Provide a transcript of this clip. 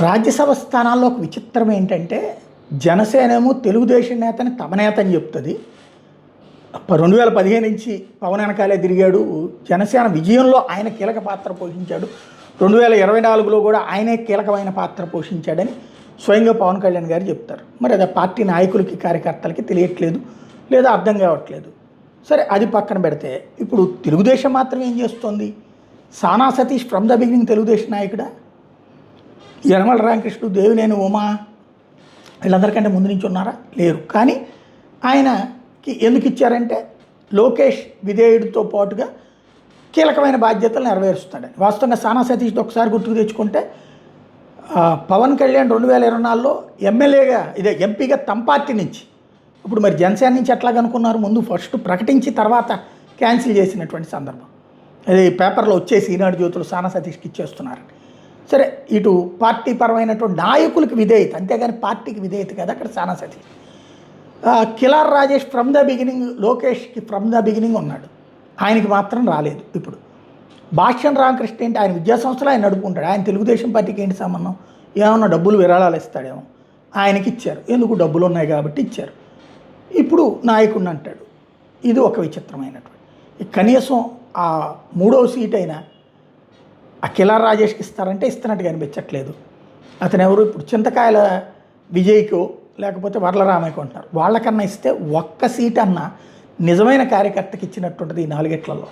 రాజ్యసభ స్థానాల్లో ఒక విచిత్రం ఏంటంటే జనసేనేమో తెలుగుదేశం నేతని తమ నేత అని చెప్తుంది. 2015 నుంచి పవన్ వెనకాలే తిరిగాడు, జనసేన విజయంలో ఆయన కీలక పాత్ర పోషించాడు, 2024లో కూడా ఆయనే కీలకమైన పాత్ర పోషించాడని స్వయంగా పవన్ కళ్యాణ్ గారు చెప్తారు. మరి అది పార్టీ నాయకులకి కార్యకర్తలకి తెలియట్లేదు లేదా అర్థం కావట్లేదు. సరే, అది పక్కన పెడితే ఇప్పుడు తెలుగుదేశం మాత్రం ఏం చేస్తోంది? సానా Satish from the beginning Telugu Desam నాయకుడా? యనమల రామకృష్ణుడు, దేవినేని ఉమా వీళ్ళందరికంటే ముందు నుంచి ఉన్నారా? లేరు. కానీ ఆయనకి ఎందుకు ఇచ్చారంటే లోకేష్ విధేయుడితో పాటుగా కీలకమైన బాధ్యతలు నెరవేరుస్తాడని. వాస్తవంగా సానా సతీష్తో ఒకసారి గుర్తుకు తెచ్చుకుంటే పవన్ కళ్యాణ్ 2024లో ఎమ్మెల్యేగా ఎంపీగా తమ పార్టీ నుంచి, ఇప్పుడు మరి జనసేన నుంచి ఎట్లాగనుకున్నారు? ముందు ఫస్ట్ ప్రకటించి తర్వాత క్యాన్సిల్ చేసినటువంటి సందర్భం. అది పేపర్లో వచ్చేసి ఈనాడు జ్యోతులు సానా సతీష్కి ఇచ్చేస్తున్నారని. సరే, ఇటు పార్టీ పరమైనటువంటి నాయకులకి విధేయత, అంతేగాని పార్టీకి విధేయత కదా అక్కడ సానా Satish. Kilar Rajesh from the beginning, లోకేష్కి ఫ్రమ్ ద బిగినింగ్ ఉన్నాడు, ఆయనకి మాత్రం రాలేదు. ఇప్పుడు భాష్యం రామకృష్ణ ఏంటి? ఆయన విద్యాసంస్థలు ఆయన నడుపుకుంటాడు, ఆయన తెలుగుదేశం పార్టీకి ఏంటి సంబంధం? ఏమన్నా డబ్బులు విరాళాలు ఇస్తాడేమో, ఆయనకి ఇచ్చారు. ఎందుకు? డబ్బులు ఉన్నాయి కాబట్టి ఇచ్చారు. ఇప్పుడు నాయకుడిని అంటాడు. ఇది ఒక విచిత్రమైనటువంటి. కనీసం ఆ 3వ సీట్ అయినా ఆ కిలార్ రాజేష్కి ఇస్తారంటే ఇస్తున్నట్టుగా అనిపించట్లేదు. అతను ఎవరు? ఇప్పుడు చింతకాయల విజయ్కో లేకపోతే వర్లరామయ్యకో అంటారు, వాళ్ళకన్నా ఇస్తే ఒక్క సీట్ అన్నా నిజమైన కార్యకర్తకి ఇచ్చినట్టుంటుంది ఈ 4 ఏళ్లలో.